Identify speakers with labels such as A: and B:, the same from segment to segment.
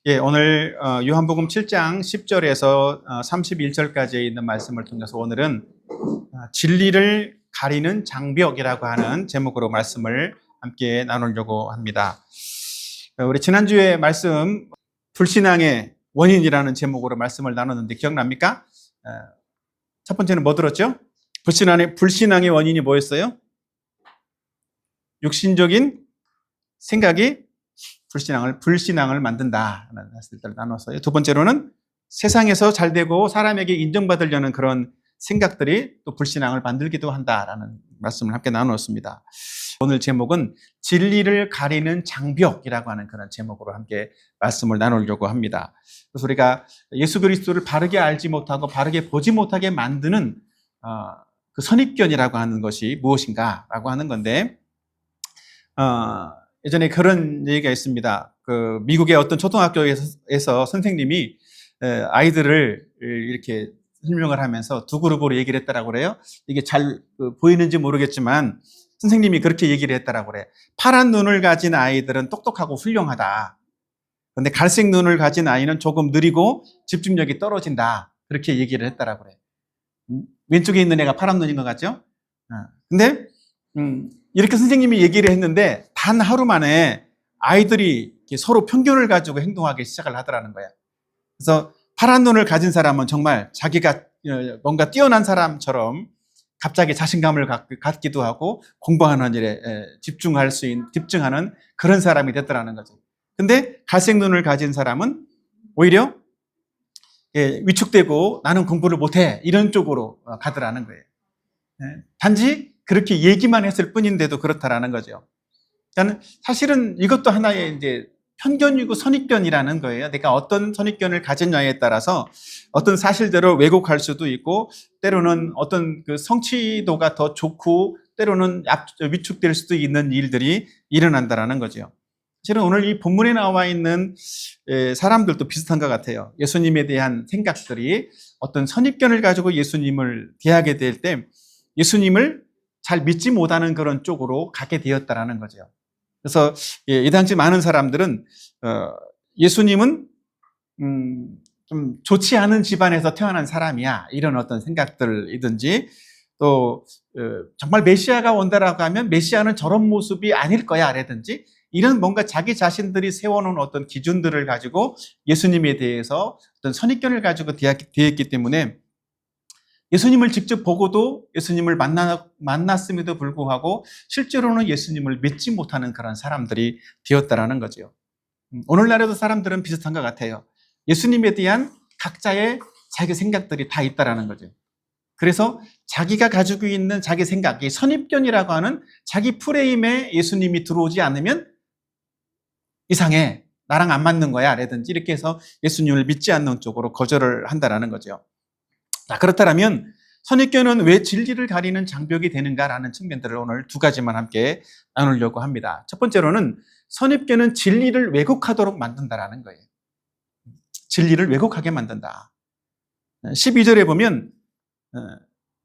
A: 예, 오늘 요한복음 7장 10절에서 31절까지 있는 말씀을 통해서 오늘은 진리를 가리는 장벽이라고 하는 제목으로 말씀을 함께 나누려고 합니다. 우리 지난주에 말씀 불신앙의 원인이라는 제목으로 말씀을 나눴는데 기억납니까? 첫 번째는 뭐 들었죠? 불신앙의 원인이 뭐였어요? 육신적인 생각이 불신앙을 만든다라는 말씀을 나눴어요. 두 번째로는 세상에서 잘 되고 사람에게 인정받으려는 그런 생각들이 또 불신앙을 만들기도 한다라는 말씀을 함께 나누었습니다. 오늘 제목은 진리를 가리는 장벽이라고 하는 그런 제목으로 함께 말씀을 나누려고 합니다. 그래서 우리가 예수 그리스도를 바르게 알지 못하고 바르게 보지 못하게 만드는 그 선입견이라고 하는 것이 무엇인가라고 하는 건데, 예전에 그런 얘기가 있습니다. 그 미국의 어떤 초등학교에서 선생님이 아이들을 이렇게 설명을 하면서 두 그룹으로 얘기를 했다라고 그래요. 이게 잘 보이는지 모르겠지만 선생님이 그렇게 얘기를 했다라고 그래요. 파란 눈을 가진 아이들은 똑똑하고 훌륭하다. 그런데 갈색 눈을 가진 아이는 조금 느리고 집중력이 떨어진다. 그렇게 얘기를 했다라고 그래요. 왼쪽에 있는 애가 파란 눈인 것 같죠? 근데 이렇게 선생님이 얘기를 했는데 단 하루 만에 아이들이 서로 편견을 가지고 행동하기 시작을 하더라는 거야. 그래서 파란 눈을 가진 사람은 정말 자기가 뭔가 뛰어난 사람처럼 갑자기 자신감을 갖기도 하고 공부하는 일에 집중하는 그런 사람이 됐더라는 거죠. 근데 갈색 눈을 가진 사람은 오히려 위축되고 나는 공부를 못해 이런 쪽으로 가더라는 거예요. 단지 그렇게 얘기만 했을 뿐인데도 그렇다라는 거죠. 그러니까 사실은 이것도 하나의 이제 편견이고 선입견이라는 거예요. 내가 어떤 선입견을 가졌냐에 따라서 어떤 사실대로 왜곡할 수도 있고, 때로는 어떤 그 성취도가 더 좋고, 때로는 위축될 수도 있는 일들이 일어난다라는 거죠. 사실은 오늘 이 본문에 나와 있는 사람들도 비슷한 것 같아요. 예수님에 대한 생각들이 어떤 선입견을 가지고 예수님을 대하게 될 때 예수님을 잘 믿지 못하는 그런 쪽으로 가게 되었다라는 거죠. 그래서 이 당시 많은 사람들은 예수님은 좀 좋지 않은 집안에서 태어난 사람이야 이런 어떤 생각들이든지, 또 정말 메시아가 온다라고 하면 메시아는 저런 모습이 아닐 거야 라든지, 이런 뭔가 자기 자신들이 세워놓은 어떤 기준들을 가지고 예수님에 대해서 어떤 선입견을 가지고 대했기 때문에 예수님을 직접 보고도 예수님을 만났음에도 불구하고 실제로는 예수님을 믿지 못하는 그런 사람들이 되었다라는 거죠. 오늘날에도 사람들은 비슷한 것 같아요. 예수님에 대한 각자의 자기 생각들이 다 있다라는 거죠. 그래서 자기가 가지고 있는 자기 생각, 이 선입견이라고 하는 자기 프레임에 예수님이 들어오지 않으면 이상해, 나랑 안 맞는 거야 라든지 이렇게 해서 예수님을 믿지 않는 쪽으로 거절을 한다라는 거죠. 자, 그렇다면 선입견은 왜 진리를 가리는 장벽이 되는가라는 측면들을 오늘 두 가지만 함께 나누려고 합니다. 첫 번째로는 선입견은 진리를 왜곡하도록 만든다라는 거예요. 진리를 왜곡하게 만든다. 12절에 보면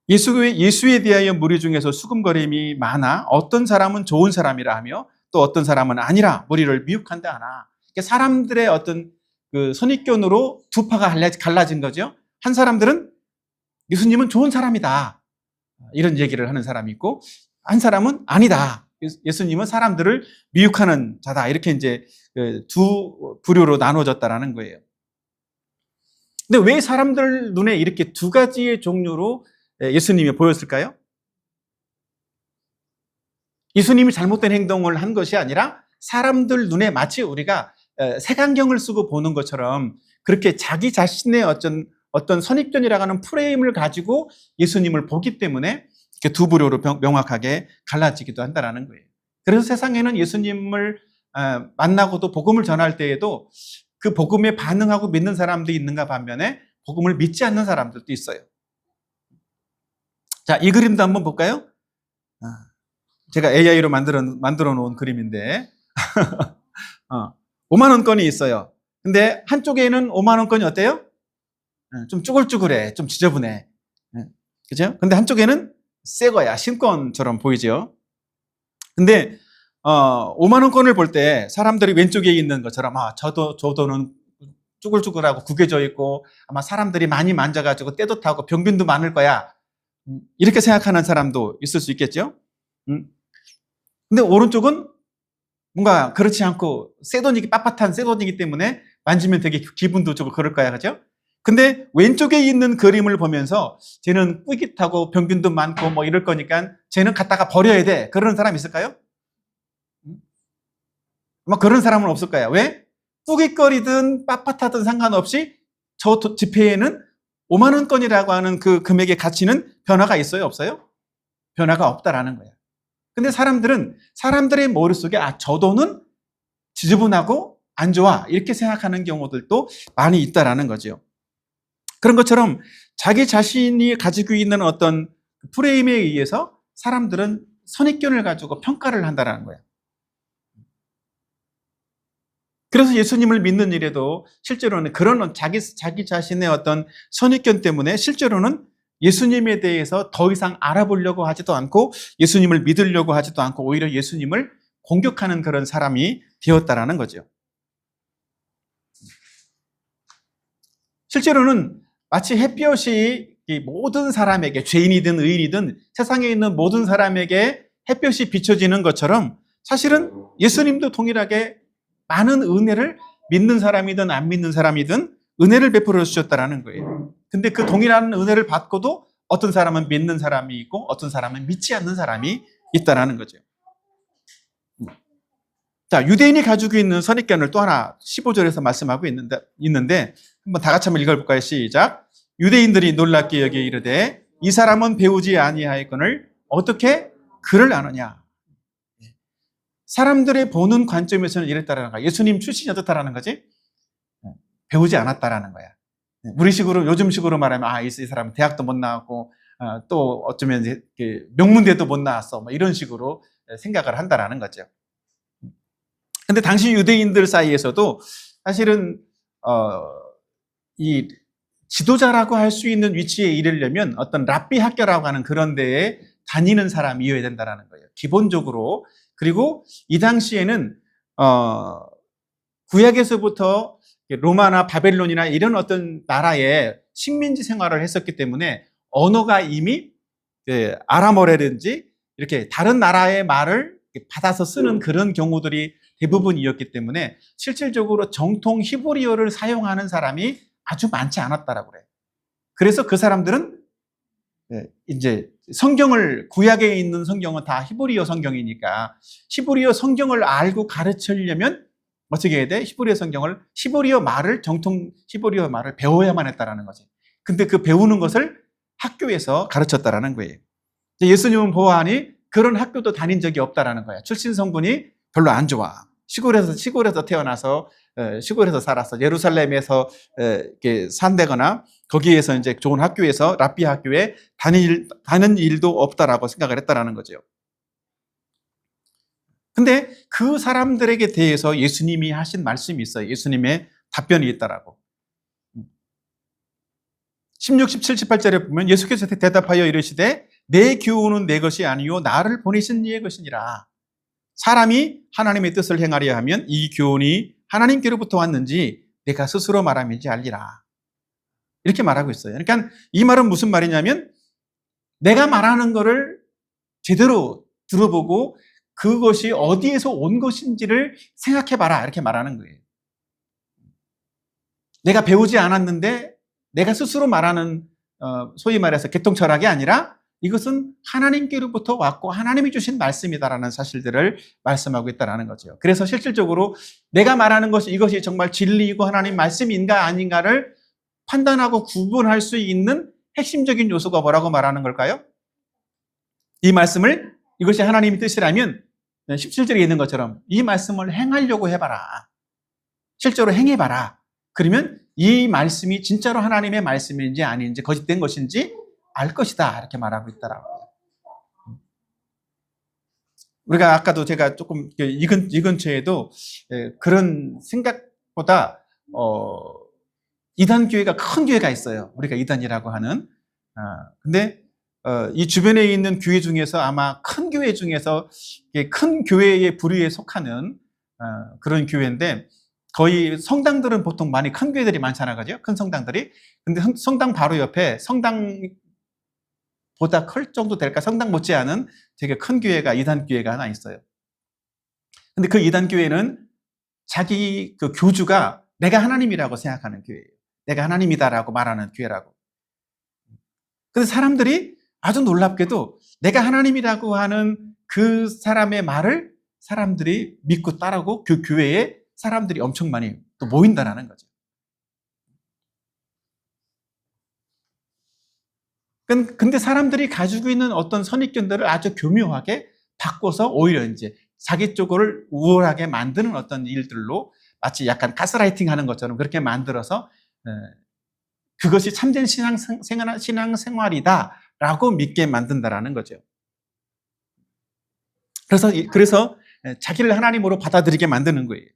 A: 예수에 대하여 무리 중에서 수금거림이 많아 어떤 사람은 좋은 사람이라 하며 또 어떤 사람은 아니라 무리를 미혹한다 하나. 사람들의 어떤 그 선입견으로 두 파가 갈라진 거죠. 한 사람들은 예수님은 좋은 사람이다 이런 얘기를 하는 사람이 있고, 한 사람은 아니다, 예수님은 사람들을 미혹하는 자다, 이렇게 이제 두 부류로 나눠졌다라는 거예요. 근데 왜 사람들 눈에 이렇게 두 가지의 종류로 예수님이 보였을까요? 예수님이 잘못된 행동을 한 것이 아니라 사람들 눈에 마치 우리가 색안경을 쓰고 보는 것처럼 그렇게 자기 자신의 어떤 선입견이라고 하는 프레임을 가지고 예수님을 보기 때문에 이렇게 두 부류로 명확하게 갈라지기도 한다는 거예요. 그래서 세상에는 예수님을 만나고도 복음을 전할 때에도 그 복음에 반응하고 믿는 사람도 있는가 반면에 복음을 믿지 않는 사람들도 있어요. 자, 이 그림도 한번 볼까요? 제가 AI로 만들어 놓은 그림인데 5만 원권이 있어요. 근데 한쪽에는 5만 원권이 어때요? 좀 쭈글쭈글해, 좀 지저분해. 그죠? 근데 한쪽에는 새 거야, 신권처럼 보이죠? 근데 5만 원권을 볼 때 사람들이 왼쪽에 있는 것처럼 저 돈은 쭈글쭈글하고 구겨져 있고 아마 사람들이 많이 만져가지고 때도 타고 병균도 많을 거야. 이렇게 생각하는 사람도 있을 수 있겠죠. 근데 오른쪽은 뭔가 그렇지 않고 빳빳한 쇠돈이기 때문에 만지면 되게 기분도 좋고 그럴 거야, 그죠? 근데 왼쪽에 있는 그림을 보면서 쟤는 뿌깃하고 병균도 많고 뭐 이럴 거니까 쟤는 갖다가 버려야 돼. 그런 사람 있을까요? 뭐 그런 사람은 없을 거야. 왜? 뿌깃거리든 빳빳하든 상관없이 저 지폐에는 5만 원권이라고 하는 그 금액의 가치는 변화가 있어요? 없어요? 변화가 없다라는 거야. 근데 사람들은 사람들의 머릿속에 저 돈은 지저분하고 안 좋아 이렇게 생각하는 경우들도 많이 있다라는 거죠. 그런 것처럼 자기 자신이 가지고 있는 어떤 프레임에 의해서 사람들은 선입견을 가지고 평가를 한다는 거예요. 그래서 예수님을 믿는 일에도 실제로는 그런 자기 자신의 어떤 선입견 때문에 실제로는 예수님에 대해서 더 이상 알아보려고 하지도 않고 예수님을 믿으려고 하지도 않고 오히려 예수님을 공격하는 그런 사람이 되었다라는 거죠. 실제로는 마치 햇볕이 모든 사람에게 죄인이든 의인이든 세상에 있는 모든 사람에게 햇볕이 비춰지는 것처럼 사실은 예수님도 동일하게 많은 은혜를 믿는 사람이든 안 믿는 사람이든 은혜를 베풀어 주셨다라는 거예요. 근데 그 동일한 은혜를 받고도 어떤 사람은 믿는 사람이 있고 어떤 사람은 믿지 않는 사람이 있다라는 거죠. 자, 유대인이 가지고 있는 선입견을 또 하나 15절에서 말씀하고 있는데 한번 다 같이 한번 읽어볼까요? 시작. 유대인들이 놀랍게 여기에 이르되 이 사람은 배우지 아니하였거늘 어떻게 글을 아느냐. 사람들의 보는 관점에서는 이랬다라는 거야. 예수님 출신이 어떻다라는 거지? 배우지 않았다라는 거야. 우리식으로 요즘식으로 말하면 이 사람은 대학도 못 나왔고 또 어쩌면 이제 명문대도 못 나왔어. 뭐 이런 식으로 생각을 한다라는 거죠. 근데 당시 유대인들 사이에서도 사실은 이 지도자라고 할 수 있는 위치에 이르려면 어떤 랍비 학교라고 하는 그런 데에 다니는 사람이어야 된다는 거예요. 기본적으로. 그리고 이 당시에는 구약에서부터 로마나 바벨론이나 이런 어떤 나라에 식민지 생활을 했었기 때문에 언어가 이미 아람어라든지 이렇게 다른 나라의 말을 받아서 쓰는 그런 경우들이 대부분이었기 때문에 실질적으로 정통 히브리어를 사용하는 사람이 아주 많지 않았다라고 그래요. 그래서 그 사람들은 이제 성경을 구약에 있는 성경은 다 히브리어 성경이니까 히브리어 성경을 알고 가르치려면 어떻게 해야 돼? 히브리어 말을 정통 히브리어 말을 배워야만 했다라는 거지. 근데 그 배우는 것을 학교에서 가르쳤다라는 거예요. 예수님은 보아하니 그런 학교도 다닌 적이 없다라는 거야. 출신 성분이 별로 안 좋아. 시골에서 태어나서 시골에서 살았어. 예루살렘에서 산다거나 거기에서 이제 좋은 학교에서 랍비 학교에 다닌 일도 없다라고 생각을 했다라는 거죠. 근데 그 사람들에게 대해서 예수님이 하신 말씀이 있어요. 예수님의 답변이 있다라고. 16, 17, 18절에 보면 예수께서 대답하여 이르시되 내 교훈은 내 것이 아니요 나를 보내신 이의 것이니라. 사람이 하나님의 뜻을 행하려 하면 이 교훈이 하나님께로부터 왔는지 내가 스스로 말함인지 알리라. 이렇게 말하고 있어요. 그러니까 이 말은 무슨 말이냐면 내가 말하는 거를 제대로 들어보고 그것이 어디에서 온 것인지를 생각해봐라 이렇게 말하는 거예요. 내가 배우지 않았는데 내가 스스로 말하는 소위 말해서 개통철학이 아니라 이것은 하나님께로부터 왔고 하나님이 주신 말씀이다라는 사실들을 말씀하고 있다는 거죠. 그래서 실질적으로 내가 말하는 것이 이것이 정말 진리이고 하나님 말씀인가 아닌가를 판단하고 구분할 수 있는 핵심적인 요소가 뭐라고 말하는 걸까요? 이 말씀을 이것이 하나님의 뜻이라면 17절에 있는 것처럼 이 말씀을 행하려고 해봐라. 실제로 행해봐라. 그러면 이 말씀이 진짜로 하나님의 말씀인지 아닌지 거짓된 것인지 알 것이다 이렇게 말하고 있더라고요. 우리가 아까도 제가 조금 이 근처에도 그런 생각보다 이단 교회가 큰 교회가 있어요. 우리가 이단이라고 하는. 근데 이 주변에 있는 교회 중에서 아마 큰 교회 중에서 큰 교회의 부류에 속하는 그런 교회인데 거의 성당들은 보통 많이 큰 교회들이 많잖아요. 그죠? 큰 성당들이. 근데 성당 바로 옆에 성당보다 클 정도 될까? 성당 못지않은 되게 큰 교회가, 이단 교회가 하나 있어요. 근데 그 이단 교회는 자기 그 교주가 내가 하나님이라고 생각하는 교회예요. 내가 하나님이다라고 말하는 교회라고. 근데 사람들이 아주 놀랍게도 내가 하나님이라고 하는 그 사람의 말을 사람들이 믿고 따르고 그 교회에 사람들이 엄청 많이 또 모인다라는 거죠. 근데 사람들이 가지고 있는 어떤 선입견들을 아주 교묘하게 바꿔서 오히려 이제 자기 쪽을 우월하게 만드는 어떤 일들로 마치 약간 가스라이팅 하는 것처럼 그렇게 만들어서 그것이 참된 신앙생활이다라고 믿게 만든다라는 거죠. 그래서 자기를 하나님으로 받아들이게 만드는 거예요.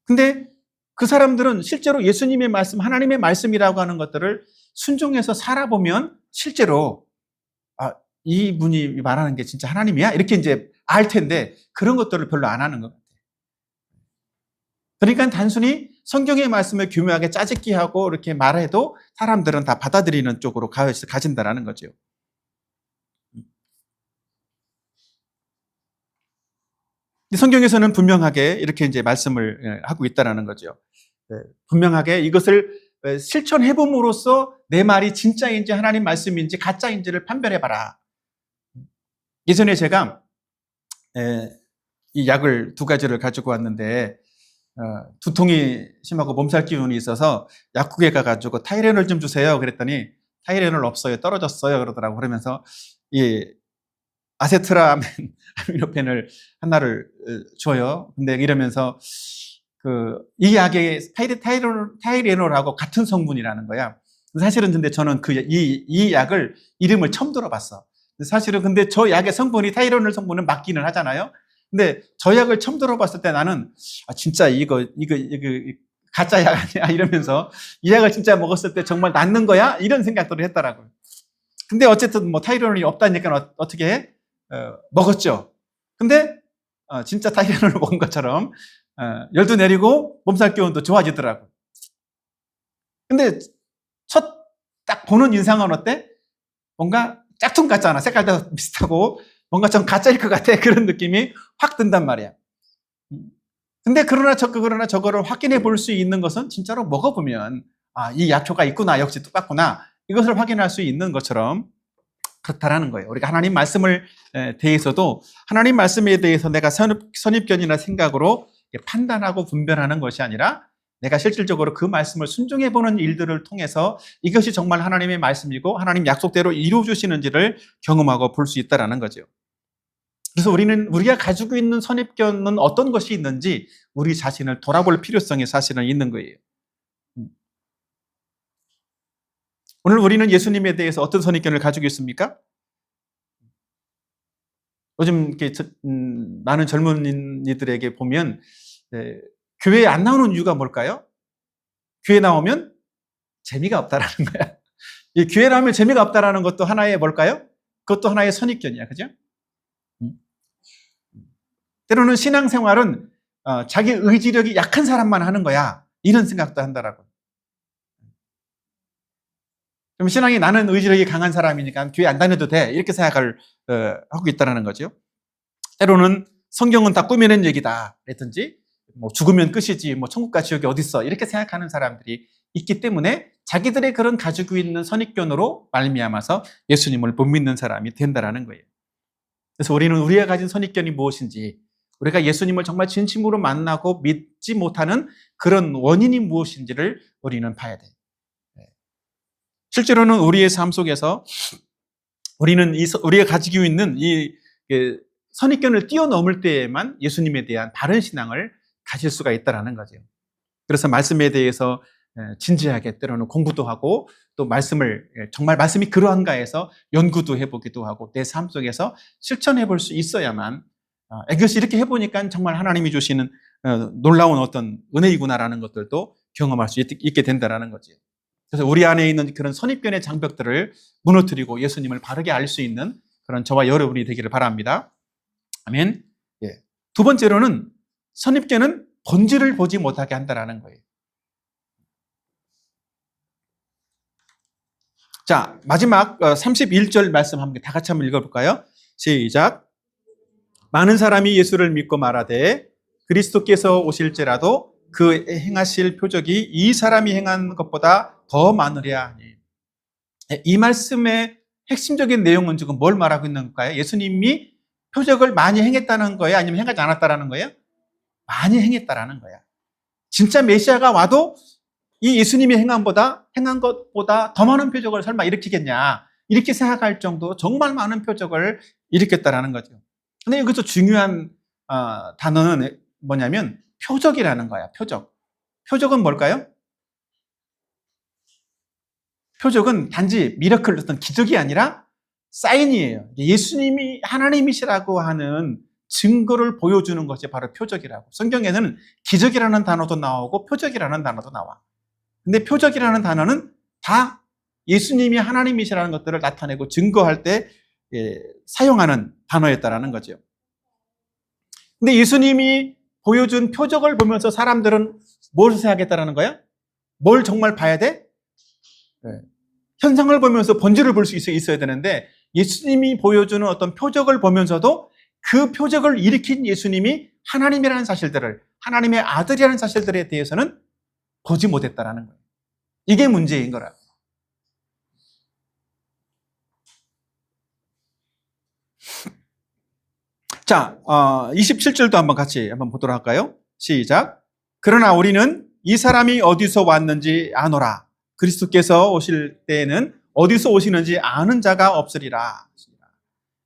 A: 근데 그 사람들은 실제로 예수님의 말씀, 하나님의 말씀이라고 하는 것들을 순종해서 살아보면 실제로 이분이 말하는 게 진짜 하나님이야? 이렇게 이제 알 텐데 그런 것들을 별로 안 하는 것 같아요. 그러니까 단순히 성경의 말씀을 교묘하게 짜집기 하고 이렇게 말해도 사람들은 다 받아들이는 쪽으로 가진다라는 거죠. 성경에서는 분명하게 이렇게 이제 말씀을 하고 있다라는 거죠. 분명하게 이것을 실천해봄으로써 내 말이 진짜인지 하나님 말씀인지 가짜인지를 판별해봐라. 예전에 제가 이 약을 2가지를 가지고 왔는데 두통이 심하고 몸살 기운이 있어서 약국에 가가지고 타이레놀 좀 주세요. 그랬더니 타이레놀 없어요. 떨어졌어요. 그러더라고. 그러면서 이 아세트라아미노펜을 하나를 줘요. 근데 이러면서 이 약의 타이레놀하고 같은 성분이라는 거야. 사실은 근데 저는 이 약을 이름을 처음 들어봤어. 사실은 근데 저 약의 성분이 타이레놀 성분은 맞기는 하잖아요. 근데 저 약을 처음 들어봤을 때 나는 진짜 이거 가짜 약 아니야 이러면서 이 약을 진짜 먹었을 때 정말 낫는 거야? 이런 생각들을 했더라고요. 근데 어쨌든 뭐 타이레놀이 없다니까 어떻게 해? 먹었죠. 근데 진짜 타이레놀을 먹은 것처럼 열도 내리고 몸살 기운도 좋아지더라고요. 근데 딱 보는 인상은 어때? 뭔가 짝퉁 같잖아. 색깔도 비슷하고 뭔가 좀 가짜일 것 같아. 그런 느낌이 확 든단 말이야. 근데 그러나 저거를 확인해 볼 수 있는 것은 진짜로 먹어보면 이 약효가 있구나. 역시 똑같구나. 이것을 확인할 수 있는 것처럼 그렇다라는 거예요. 우리가 하나님 말씀을 대해서도 하나님 말씀에 대해서 내가 선입견이나 생각으로 판단하고 분별하는 것이 아니라 내가 실질적으로 그 말씀을 순종해보는 일들을 통해서 이것이 정말 하나님의 말씀이고 하나님 약속대로 이루어주시는지를 경험하고 볼 수 있다는 거죠. 그래서 우리가 가지고 있는 선입견은 어떤 것이 있는지 우리 자신을 돌아볼 필요성이 사실은 있는 거예요. 오늘 우리는 예수님에 대해서 어떤 선입견을 가지고 있습니까? 요즘 이렇게 많은 젊은이들에게 보면 교회에 안 나오는 이유가 뭘까요? 교회 나오면 재미가 없다라는 거야. 이 교회 나오면 재미가 없다라는 것도 하나의 뭘까요? 그것도 하나의 선입견이야, 그죠? 때로는 신앙생활은 자기 의지력이 약한 사람만 하는 거야. 이런 생각도 한다라고. 그럼 신앙이 나는 의지력이 강한 사람이니까 교회 안 다녀도 돼. 이렇게 생각을 하고 있다는 거죠. 때로는 성경은 다 꾸며낸 얘기다. 그랬든지 뭐 죽으면 끝이지. 뭐 천국과 지옥이 어딨어. 이렇게 생각하는 사람들이 있기 때문에 자기들의 그런 가지고 있는 선입견으로 말미암아서 예수님을 못 믿는 사람이 된다라는 거예요. 그래서 우리는 우리가 가진 선입견이 무엇인지, 우리가 예수님을 정말 진심으로 만나고 믿지 못하는 그런 원인이 무엇인지를 우리는 봐야 돼요. 실제로는 우리의 삶 속에서 우리는 우리가 가지고 있는 이 선입견을 뛰어넘을 때에만 예수님에 대한 바른 신앙을 가질 수가 있다는 거죠. 그래서 말씀에 대해서 진지하게 때로는 공부도 하고 또 말씀을 정말 말씀이 그러한가 해서 연구도 해보기도 하고 내 삶 속에서 실천해 볼 수 있어야만 이것이 이렇게 해보니까 정말 하나님이 주시는 놀라운 어떤 은혜이구나라는 것들도 경험할 수 있게 된다는 거죠. 그래서 우리 안에 있는 그런 선입견의 장벽들을 무너뜨리고 예수님을 바르게 알 수 있는 그런 저와 여러분이 되기를 바랍니다. 아멘. 예. 두 번째로는 선입견은 본질을 보지 못하게 한다는 거예요. 자, 마지막 31절 말씀 함께 다 같이 한번 읽어볼까요? 시작. 많은 사람이 예수를 믿고 말하되 그리스도께서 오실지라도 그 행하실 표적이 이 사람이 행한 것보다 더 많으랴 하니. 이 말씀의 핵심적인 내용은 지금 뭘 말하고 있는 걸까요? 예수님이 표적을 많이 행했다는 거예요? 아니면 행하지 않았다는 거예요? 많이 행했다라는 거야. 진짜 메시아가 와도 이 예수님이 행한 것보다 더 많은 표적을 설마 일으키겠냐, 이렇게 생각할 정도 정말 많은 표적을 일으켰다라는 거죠. 근데 여기서 중요한 단어는 뭐냐면 표적이라는 거야. 표적은 뭘까요? 표적은 단지 미러클, 어떤 기적이 아니라 사인이에요. 예수님이 하나님이시라고 하는 증거를 보여주는 것이 바로 표적이라고. 성경에는 기적이라는 단어도 나오고 표적이라는 단어도 나와. 근데 표적이라는 단어는 다 예수님이 하나님이시라는 것들을 나타내고 증거할 때 사용하는 단어였다라는 거죠. 근데 예수님이 보여준 표적을 보면서 사람들은 뭘 생각했다라는 거야? 뭘 정말 봐야 돼? 현상을 보면서 본질을 볼 수 있어야 되는데, 예수님이 보여주는 어떤 표적을 보면서도 그 표적을 일으킨 예수님이 하나님이라는 사실들을, 하나님의 아들이라는 사실들에 대해서는 보지 못했다라는 거예요. 이게 문제인 거라고. 자, 27절도 한번 같이 한번 보도록 할까요? 시작. 그러나 우리는 이 사람이 어디서 왔는지 아노라. 그리스도께서 오실 때에는 어디서 오시는지 아는 자가 없으리라.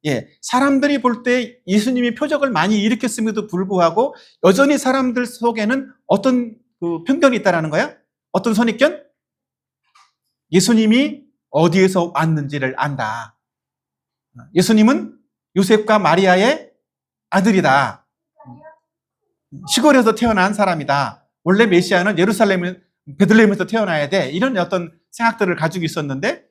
A: 예, 사람들이 볼 때 예수님이 표적을 많이 일으켰음에도 불구하고 여전히 사람들 속에는 어떤 그 편견이 있다라는 거야? 어떤 선입견? 예수님이 어디에서 왔는지를 안다. 예수님은 요셉과 마리아의 아들이다. 시골에서 태어난 사람이다. 원래 메시아는 베들레헴에서 태어나야 돼. 이런 어떤 생각들을 가지고 있었는데,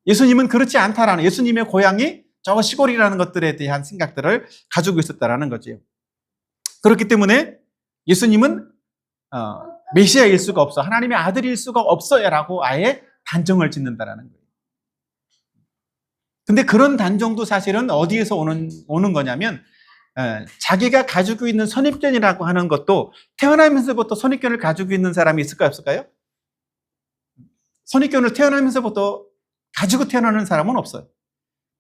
A: 예수님은 그렇지 않다라는, 예수님의 고향이 저 시골이라는 것들에 대한 생각들을 가지고 있었다라는 거지. 그렇기 때문에 예수님은 메시아일 수가 없어, 하나님의 아들일 수가 없어요라고 아예 단정을 짓는다라는 거예요. 근데 그런 단정도 사실은 어디에서 오는 거냐면, 자기가 가지고 있는 선입견이라고 하는 것도 태어나면서부터 선입견을 가지고 있는 사람이 있을까요, 없을까요? 선입견을 태어나면서부터 가지고 태어나는 사람은 없어요.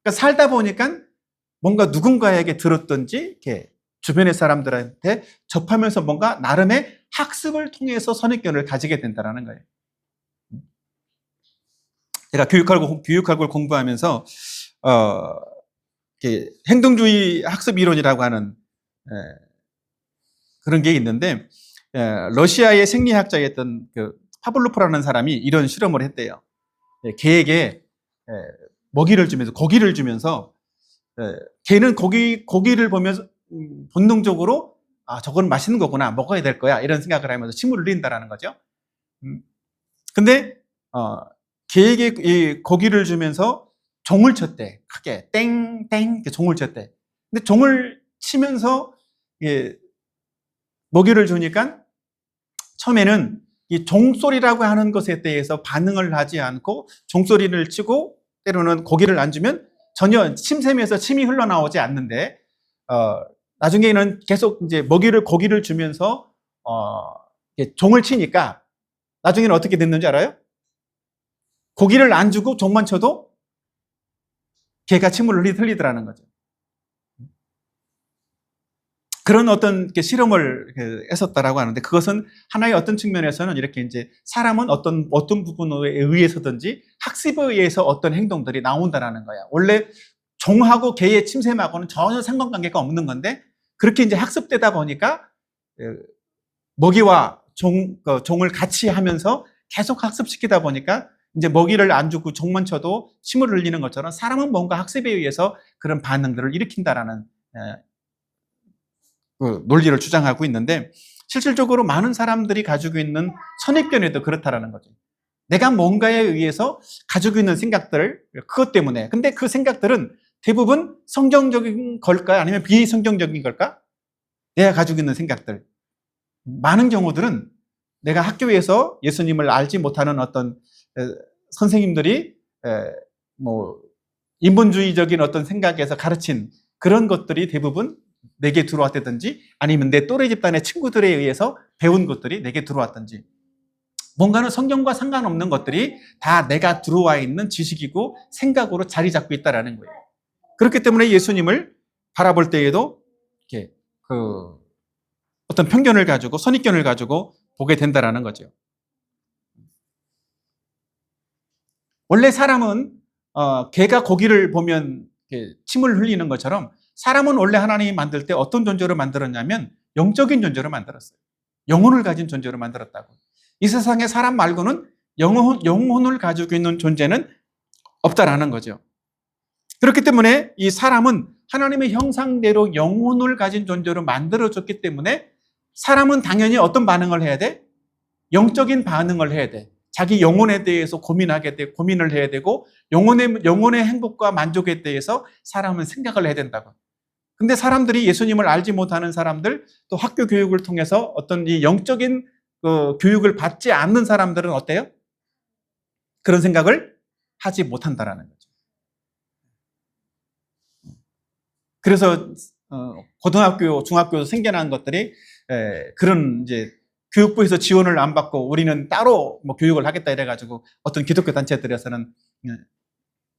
A: 그러니까 살다 보니까 뭔가 누군가에게 들었든지 이렇게 주변의 사람들한테 접하면서 뭔가 나름의 학습을 통해서 선입견을 가지게 된다는 거예요. 제가 교육학을 공부하면서 행동주의 학습 이론이라고 하는 그런 게 있는데, 러시아의 생리학자였던 그 파블로프라는 사람이 이런 실험을 했대요. 개에게 먹이를 주면서, 고기를 주면서, 개는 고기를 보면서 본능적으로 저건 맛있는 거구나, 먹어야 될 거야, 이런 생각을 하면서 침을 흘린다라는 거죠. 근데 개에게 이 고기를 주면서 종을 쳤대. 크게 땡땡 종을 쳤대. 근데 종을 치면서 먹이를 주니까 처음에는 이 종소리라고 하는 것에 대해서 반응을 하지 않고, 종소리를 치고 때로는 고기를 안 주면 전혀 침샘에서 침이 흘러나오지 않는데, 나중에는 계속 이제 고기를 주면서 종을 치니까 나중에는 어떻게 됐는지 알아요? 고기를 안 주고 종만 쳐도 개가 침을 흘리더라는 거죠. 그런 어떤 실험을 했었다라고 하는데, 그것은 하나의 어떤 측면에서는 이렇게 이제 사람은 어떤 부분에 의해서든지 학습에 의해서 어떤 행동들이 나온다라는 거야. 원래 종하고 개의 침샘하고는 전혀 상관관계가 없는 건데, 그렇게 이제 학습되다 보니까 먹이와 종을 같이 하면서 계속 학습시키다 보니까 이제 먹이를 안 주고 종만 쳐도 침을 흘리는 것처럼 사람은 뭔가 학습에 의해서 그런 반응들을 일으킨다라는 그 논리를 주장하고 있는데, 실질적으로 많은 사람들이 가지고 있는 선입견에도 그렇다라는 거죠. 내가 뭔가에 의해서 가지고 있는 생각들, 그것 때문에. 근데 그 생각들은 대부분 성경적인 걸까, 아니면 비성경적인 걸까? 내가 가지고 있는 생각들. 많은 경우들은 내가 학교에서 예수님을 알지 못하는 어떤 선생님들이 뭐 인본주의적인 어떤 생각에서 가르친 그런 것들이 대부분 내게 들어왔다든지 아니면 내 또래 집단의 친구들에 의해서 배운 것들이 내게 들어왔든지 뭔가는 성경과 상관없는 것들이 다 내가 들어와 있는 지식이고 생각으로 자리 잡고 있다는 거예요. 그렇기 때문에 예수님을 바라볼 때에도 이렇게 어떤 편견을 가지고 선입견을 가지고 보게 된다는 거죠. 원래 사람은 개가 고기를 보면 침을 흘리는 것처럼 사람은 원래 하나님이 만들 때 어떤 존재로 만들었냐면 영적인 존재로 만들었어요. 영혼을 가진 존재로 만들었다고. 이 세상에 사람 말고는 영혼을 가지고 있는 존재는 없다라는 거죠. 그렇기 때문에 이 사람은 하나님의 형상대로 영혼을 가진 존재로 만들어졌기 때문에 사람은 당연히 어떤 반응을 해야 돼? 영적인 반응을 해야 돼. 자기 영혼에 대해서 고민을 해야 되고 영혼의 행복과 만족에 대해서 사람은 생각을 해야 된다고. 근데 사람들이 예수님을 알지 못하는 사람들, 또 학교 교육을 통해서 어떤 이 영적인 교육을 받지 않는 사람들은 어때요? 그런 생각을 하지 못한다라는 거죠. 그래서 고등학교, 중학교에서 생겨난 것들이 그런 이제 교육부에서 지원을 안 받고 우리는 따로 뭐 교육을 하겠다 이래가지고 어떤 기독교 단체들에서는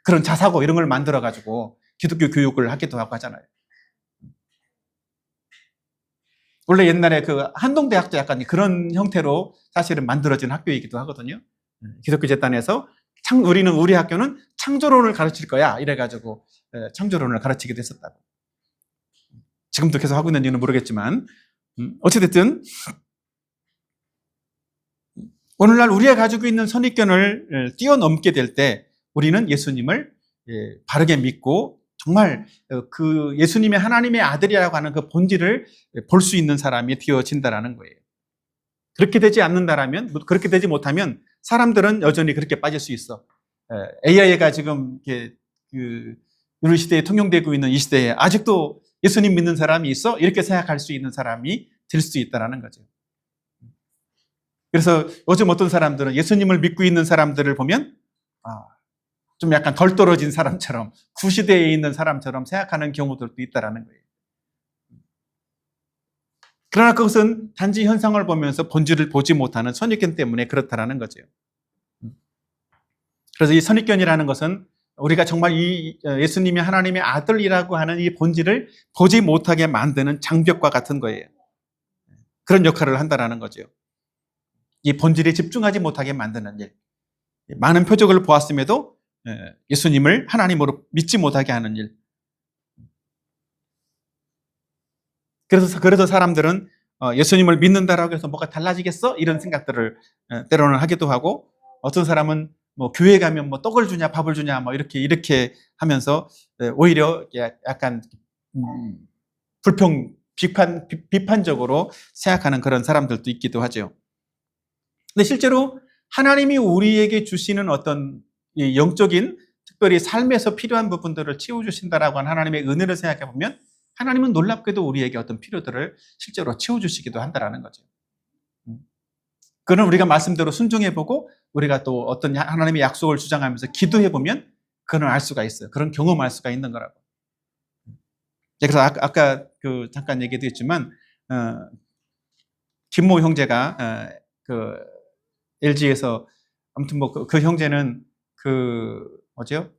A: 그런 자사고 이런 걸 만들어가지고 기독교 교육을 하기도 하고 하잖아요. 원래 옛날에 그 한동대학도 약간 그런 형태로 사실은 만들어진 학교이기도 하거든요. 기독교 재단에서 우리 학교는 창조론을 가르칠 거야 이래가지고 창조론을 가르치기도 했었다고. 지금도 계속 하고 있는 이유는 모르겠지만 어찌됐든 오늘날 우리가 가지고 있는 선입견을 뛰어넘게 될 때 우리는 예수님을 바르게 믿고 정말 그 예수님의 하나님의 아들이라고 하는 그 본질을 볼 수 있는 사람이 되어진다라는 거예요. 그렇게 되지 않는다라면, 그렇게 되지 못하면 사람들은 여전히 그렇게 빠질 수 있어. AI가 지금 우리 시대에 통용되고 있는 이 시대에 아직도 예수님 믿는 사람이 있어? 이렇게 생각할 수 있는 사람이 될 수 있다는 거죠. 그래서 요즘 어떤 사람들은 예수님을 믿고 있는 사람들을 보면 좀 약간 덜 떨어진 사람처럼 구시대에 있는 사람처럼 생각하는 경우들도 있다는 거예요. 그러나 그것은 단지 현상을 보면서 본질을 보지 못하는 선입견 때문에 그렇다는 거죠. 그래서 이 선입견이라는 것은 우리가 정말 이 예수님이 하나님의 아들이라고 하는 이 본질을 보지 못하게 만드는 장벽과 같은 거예요. 그런 역할을 한다는 거죠. 이 본질에 집중하지 못하게 만드는 일. 많은 표적을 보았음에도 예수님을 하나님으로 믿지 못하게 하는 일. 그래서 사람들은 예수님을 믿는다라고 해서 뭐가 달라지겠어? 이런 생각들을 때로는 하기도 하고, 어떤 사람은 뭐 교회 가면 뭐 떡을 주냐 밥을 주냐 뭐 이렇게 하면서 오히려 약간 비판적으로 생각하는 그런 사람들도 있기도 하죠. 근데 실제로 하나님이 우리에게 주시는 어떤 영적인 특별히 삶에서 필요한 부분들을 채워주신다라고 하는 하나님의 은혜를 생각해 보면 하나님은 놀랍게도 우리에게 어떤 필요들을 실제로 채워주시기도 한다라는 거죠. 그건 우리가 말씀대로 순종해보고 우리가 또 어떤 하나님의 약속을 주장하면서 기도해보면 그건 알 수가 있어요. 그런 경험할 수가 있는 거라고. 그래서 아까 잠깐 얘기도 했지만 김모 형제가 LG에서 아무튼 뭐 그 형제는 뭐죠?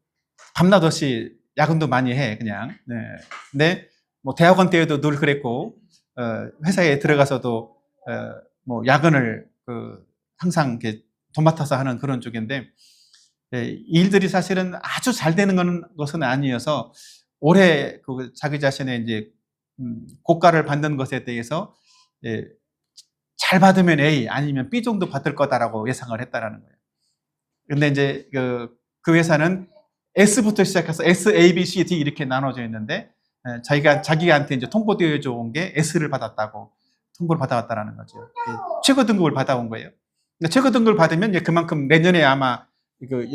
A: 밤낮 없이 야근도 많이 해 그냥. 네. 근데 뭐 대학원 때에도 늘 그랬고 회사에 들어가서도 뭐 야근을 항상 이렇게 도맡아서 하는 그런 쪽인데 이 일들이 사실은 아주 잘 되는 것은 아니어서 올해 자기 자신의 이제 고가를 받는 것에 대해서 잘 받으면 A 아니면 B 정도 받을 거다라고 예상을 했다라는 거예요. 근데 이제 그 회사는 S부터 시작해서 S, A, B, C, D 이렇게 나눠져 있는데 자기한테 이제 통보되어 온 게 S를 받았다고 통보를 받아왔다라는 거죠. 최고 등급을 받아온 거예요. 최고 등급을 받으면 이제 그만큼 내년에 아마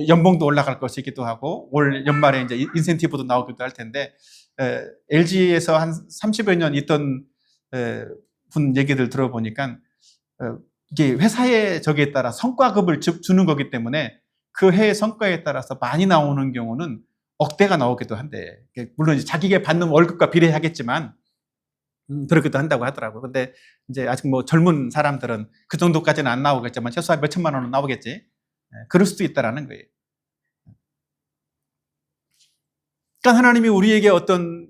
A: 연봉도 올라갈 것이기도 하고 올 연말에 이제 인센티브도 나오기도 할 텐데 LG에서 한 30여 년 있던 분 얘기들 들어보니까 이게 회사의 저기에 따라 성과급을 주는 거기 때문에 그 해의 성과에 따라서 많이 나오는 경우는 억대가 나오기도 한데, 물론 자기가 받는 월급과 비례하겠지만 그렇기도 한다고 하더라고요. 근데 이제 아직 뭐 젊은 사람들은 그 정도까지는 안 나오겠지만 최소한 몇 천만 원은 나오겠지. 그럴 수도 있다라는 거예요. 그러니까 하나님이 우리에게 어떤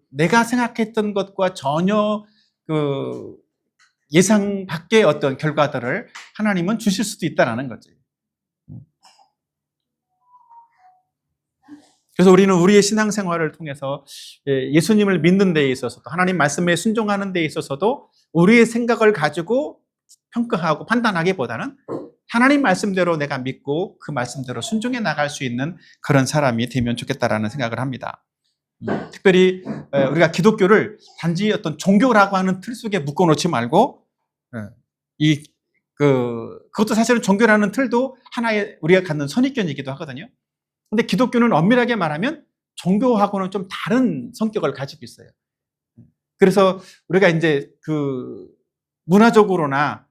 A: 내가 생각했던 것과 전혀 예상 밖의 어떤 결과들을 하나님은 주실 수도 있다라는 거지. 그래서 우리는 우리의 신앙생활을 통해서 예수님을 믿는 데 있어서도, 하나님 말씀에 순종하는 데 있어서도 우리의 생각을 가지고 평가하고 판단하기보다는 하나님 말씀대로 내가 믿고 그 말씀대로 순종해 나갈 수 있는 그런 사람이 되면 좋겠다라는 생각을 합니다. 특별히 우리가 기독교를 단지 어떤 종교라고 하는 틀 속에 묶어놓지 말고, 그것도 사실은 종교라는 틀도 하나의 우리가 갖는 선입견이기도 하거든요. 근데 기독교는 엄밀하게 말하면 종교하고는 좀 다른 성격을 가지고 있어요. 그래서 우리가 이제 문화적으로나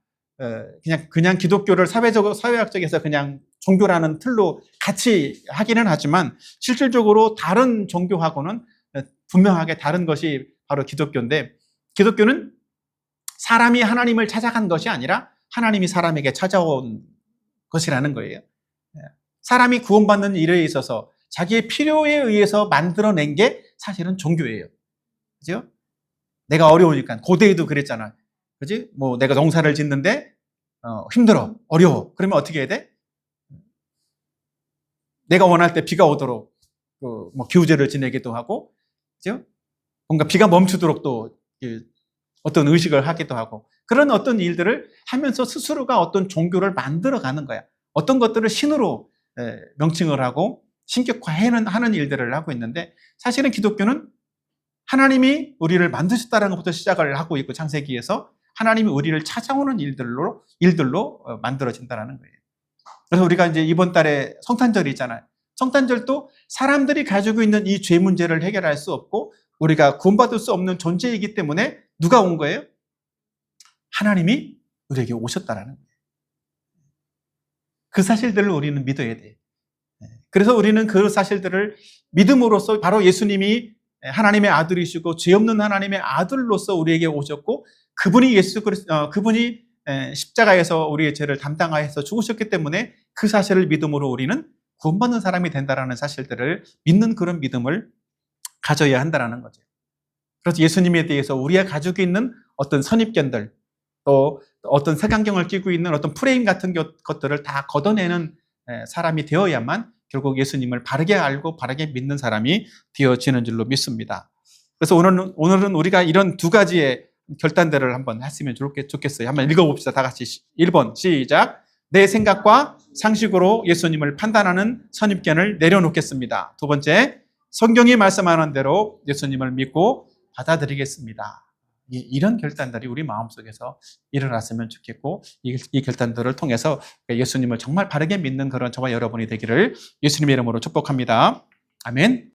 A: 그냥 기독교를 사회학적에서 그냥 종교라는 틀로 같이 하기는 하지만 실질적으로 다른 종교하고는 분명하게 다른 것이 바로 기독교인데, 기독교는 사람이 하나님을 찾아간 것이 아니라 하나님이 사람에게 찾아온 것이라는 거예요. 사람이 구원받는 일에 있어서 자기의 필요에 의해서 만들어낸 게 사실은 종교예요. 그죠? 내가 어려우니까. 고대에도 그랬잖아. 그지? 뭐 내가 농사를 짓는데 힘들어, 어려워. 그러면 어떻게 해야 돼? 내가 원할 때 비가 오도록 뭐 기우제를 지내기도 하고, 그죠? 뭔가 비가 멈추도록 또 어떤 의식을 하기도 하고, 그런 어떤 일들을 하면서 스스로가 어떤 종교를 만들어가는 거야. 어떤 것들을 신으로 명칭을 하고 신격화하는 일들을 하고 있는데, 사실은 기독교는 하나님이 우리를 만드셨다는 것부터 시작을 하고 있고, 창세기에서 하나님이 우리를 찾아오는 일들로 만들어진다는 거예요. 그래서 우리가 이제 이번 달에 성탄절이 있잖아요. 성탄절도 사람들이 가지고 있는 이 죄 문제를 해결할 수 없고 우리가 구원받을 수 없는 존재이기 때문에 누가 온 거예요? 하나님이 우리에게 오셨다라는 거예요. 그 사실들을 우리는 믿어야 돼요. 그래서 우리는 그 사실들을 믿음으로써 바로 예수님이 하나님의 아들이시고 죄 없는 하나님의 아들로서 우리에게 오셨고, 그분이 그분이 십자가에서 우리의 죄를 담당하여서 죽으셨기 때문에 그 사실을 믿음으로 우리는 구원받는 사람이 된다라는 사실들을 믿는 그런 믿음을 가져야 한다라는 거죠. 그래서 예수님에 대해서 우리가 가지고 있는 어떤 선입견들, 또 어떤 색안경을 끼고 있는 어떤 프레임 같은 것들을 다 걷어내는 사람이 되어야만 결국 예수님을 바르게 알고 바르게 믿는 사람이 되어지는 줄로 믿습니다. 그래서 오늘은 우리가 이런 두 가지의 결단들을 한번 했으면 좋겠어요. 한번 읽어봅시다. 다 같이 1번 시작. 내 생각과 상식으로 예수님을 판단하는 선입견을 내려놓겠습니다. 두 번째, 성경이 말씀하는 대로 예수님을 믿고 받아들이겠습니다. 이런 결단들이 우리 마음속에서 일어났으면 좋겠고, 이 결단들을 통해서 예수님을 정말 바르게 믿는 그런 저와 여러분이 되기를 예수님의 이름으로 축복합니다. 아멘.